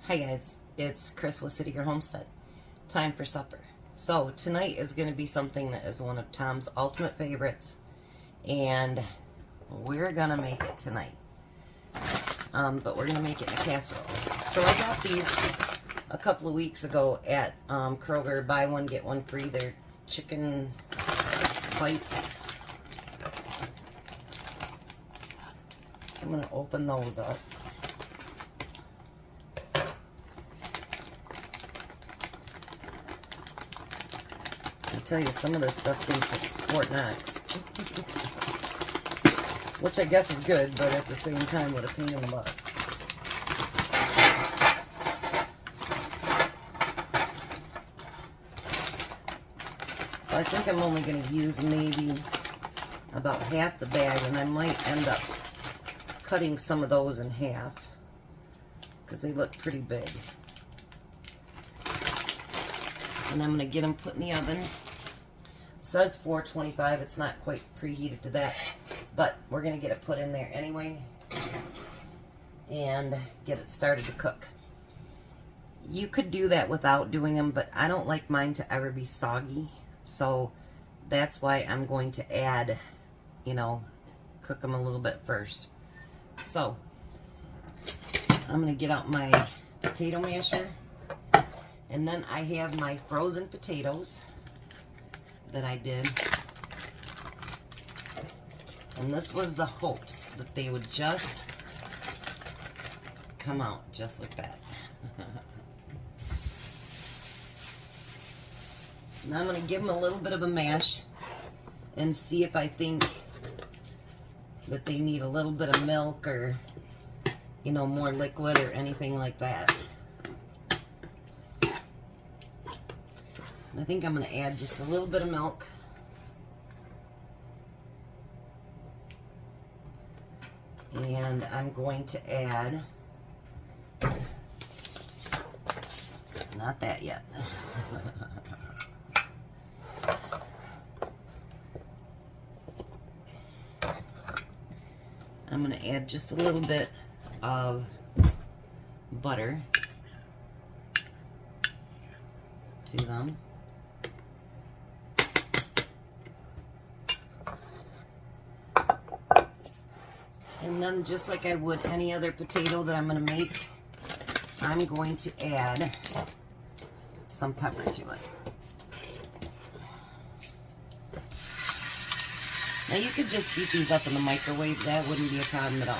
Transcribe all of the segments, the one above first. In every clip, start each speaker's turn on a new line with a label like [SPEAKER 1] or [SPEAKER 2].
[SPEAKER 1] Hi guys, it's Chris with City Your Homestead. Time for supper. So tonight is going to be something that is one of Tom's ultimate favorites, and we're going to make it tonight. But we're going to make it in a casserole. So I got these a couple of weeks ago at Kroger. Buy one, get one free. They're chicken bites. So I'm going to open those up. I tell you, some of this stuff thinks it's Fort Knox. Which I guess is good, but at the same time, what a pain in the butt. So I think I'm only going to use maybe about half the bag, and I might end up cutting some of those in half because they look pretty big. And I'm going to get them put in the oven. It says 425. It's not quite preheated to that, but we're going to get it put in there anyway and get it started to cook. You could do that without doing them, but I don't like mine to ever be soggy, so that's why I'm going to add, cook them a little bit first. So I'm going to get out my potato masher. And then I have my frozen potatoes that I did. And this was the hopes that they would just come out just like that. Now I'm going to give them a little bit of a mash and see if I think that they need a little bit of milk or, more liquid or anything like that. I think I'm going to add just a little bit of milk. And I'm going to add, not that yet. I'm going to add just a little bit of butter to them. And then, just like I would any other potato that I'm going to make, I'm going to add some pepper to it. Now you could just heat these up in the microwave. That wouldn't be a problem at all.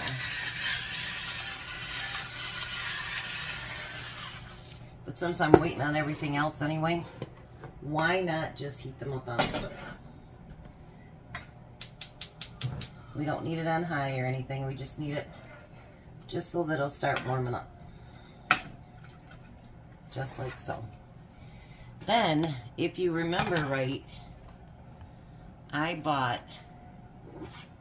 [SPEAKER 1] But since I'm waiting on everything else anyway, why not just heat them up on the stove? We don't need it on high or anything. We just need it just so that it'll start warming up. Just like so. Then, if you remember right, I bought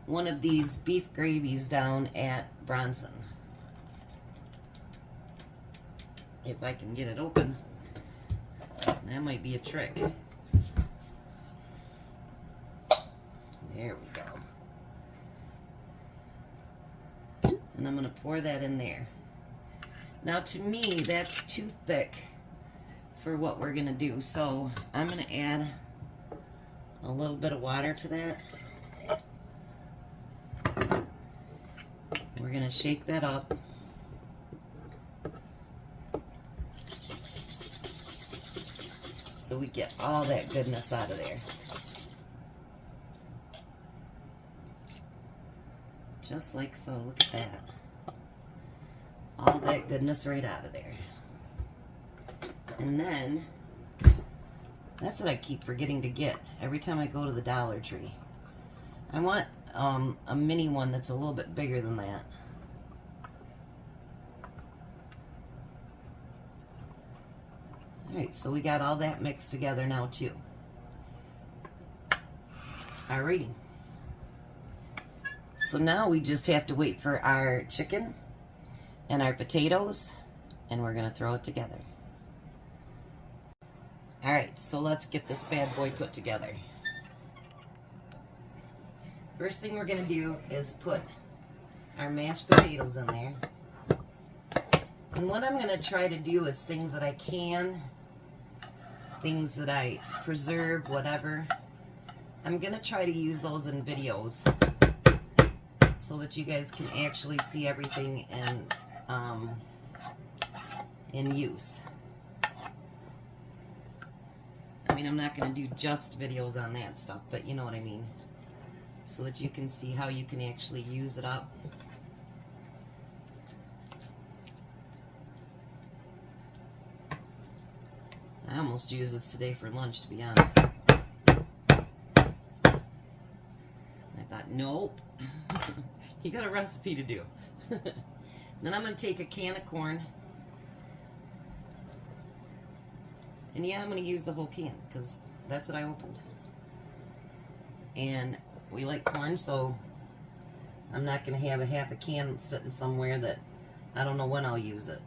[SPEAKER 1] one of these beef gravies down at Bronson. If I can get it open, that might be a trick. There we go. And I'm going to pour that in there. Now, to me, that's too thick for what we're going to do. So I'm going to add a little bit of water to that. We're going to shake that up. So we get all that goodness out of there. Just like so. Look at that. All that goodness right out of there. And then, that's what I keep forgetting to get every time I go to the Dollar Tree. I want a mini one that's a little bit bigger than that. Alright, so we got all that mixed together now too. Alrighty. So now we just have to wait for our chicken and our potatoes, and we're going to throw it together. Alright, so let's get this bad boy put together. First thing we're going to do is put our mashed potatoes in there. And what I'm going to try to do is things that I can, things that I preserve, whatever. I'm going to try to use those in videos so that you guys can actually see everything in use. I mean, I'm not going to do just videos on that stuff, but you know what I mean. So that you can see how you can actually use it up. I almost used this today for lunch, to be honest. I thought, nope. You got a recipe to do. Then I'm going to take a can of corn. And yeah, I'm going to use the whole can, because that's what I opened. And we like corn, so I'm not going to have a half a can sitting somewhere that I don't know when I'll use it.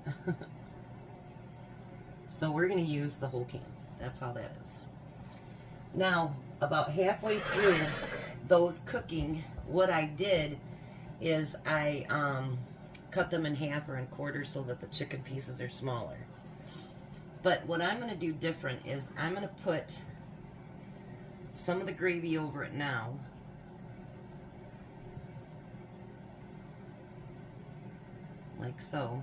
[SPEAKER 1] So we're going to use the whole can. That's how that is. Now, about halfway through those cooking, what I did is I cut them in half or in quarters so that the chicken pieces are smaller. But what I'm going to do different is I'm going to put some of the gravy over it now. Like so.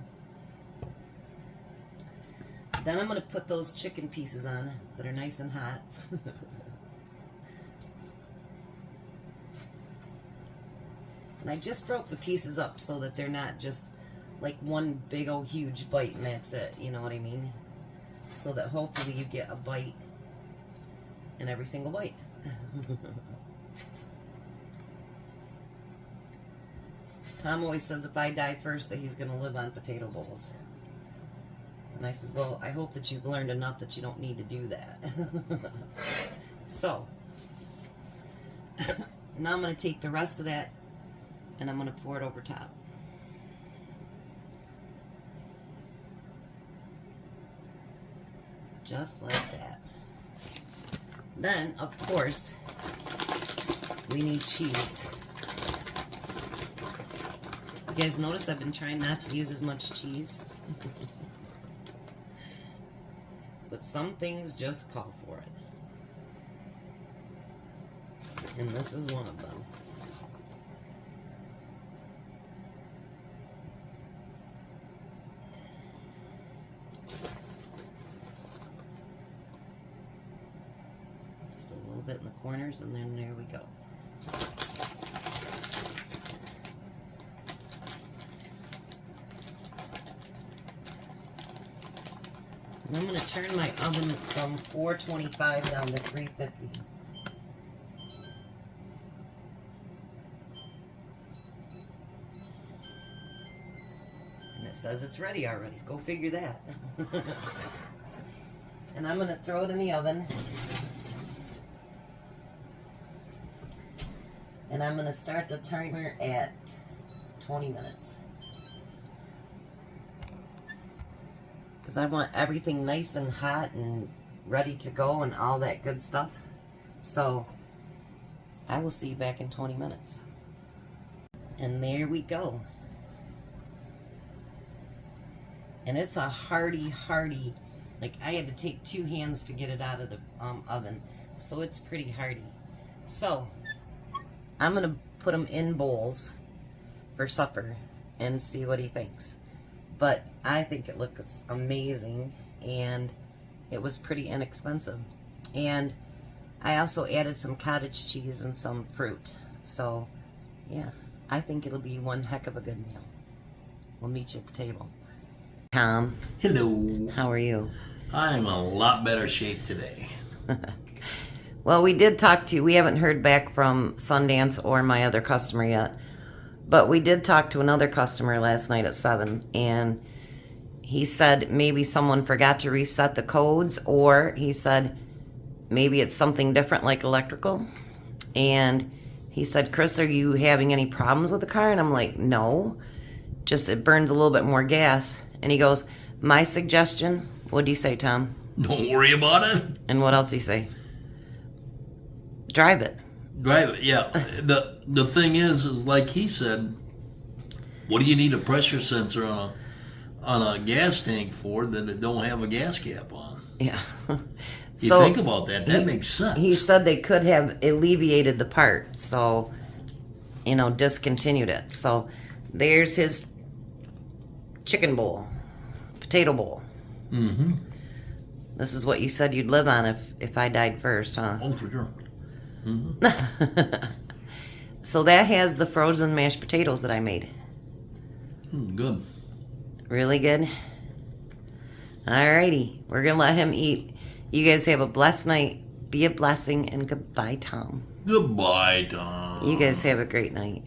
[SPEAKER 1] Then I'm going to put those chicken pieces on that are nice and hot. And I just broke the pieces up so that they're not just like one big old huge bite and that's it, you know what I mean? So that hopefully you get a bite in every single bite. Tom always says if I die first that he's going to live on potato bowls. And I says, well, I hope that you've learned enough that you don't need to do that. So, now I'm going to take the rest of that and I'm going to pour it over top. Just like that. Then, of course, we need cheese. You guys notice I've been trying not to use as much cheese. But some things just call for it. And this is one of them. Just a little bit in the corners and then there we go. And I'm going to turn my oven from 425 down to 350. And it says it's ready already. Go figure that. And I'm going to throw it in the oven. And I'm going to start the timer at 20 minutes. Because I want everything nice and hot and ready to go and all that good stuff. So, I will see you back in 20 minutes. And there we go. And it's a hearty, like I had to take 2 hands to get it out of the oven. So it's pretty hearty. So, I'm going to put them in bowls for supper and see what he thinks. But I think it looks amazing, and it was pretty inexpensive. And I also added some cottage cheese and some fruit. So, yeah, I think it'll be one heck of a good meal. We'll meet you at the table. Tom.
[SPEAKER 2] Hello.
[SPEAKER 1] How are you?
[SPEAKER 2] I'm a lot better shape today.
[SPEAKER 1] Well, we did talk to you. We haven't heard back from Sundance or my other customer yet. But we did talk to another customer last night at 7, and he said maybe someone forgot to reset the codes, or he said maybe it's something different like electrical. And he said, Chris, are you having any problems with the car? And I'm like, no, just it burns a little bit more gas. And he goes, my suggestion, what do you say, Tom?
[SPEAKER 2] Don't worry about it.
[SPEAKER 1] And what else did he say? Drive it.
[SPEAKER 2] Drive it, yeah. The thing is like he said, what do you need a pressure sensor on on a gas tank Ford that it don't have a gas cap on.
[SPEAKER 1] Yeah.
[SPEAKER 2] You think about that, that makes sense.
[SPEAKER 1] He said they could have alleviated the part, so, discontinued it. So there's his chicken bowl, potato bowl.
[SPEAKER 2] Mm-hmm.
[SPEAKER 1] This is what you said you'd live on if I died first, huh?
[SPEAKER 2] Oh, for sure. Mm-hmm.
[SPEAKER 1] So that has the frozen mashed potatoes that I made.
[SPEAKER 2] Good.
[SPEAKER 1] Really good. Alrighty, we're gonna let him eat. You guys have a blessed night. Be a blessing, and goodbye, Tom.
[SPEAKER 2] Goodbye, Tom.
[SPEAKER 1] You guys have a great night.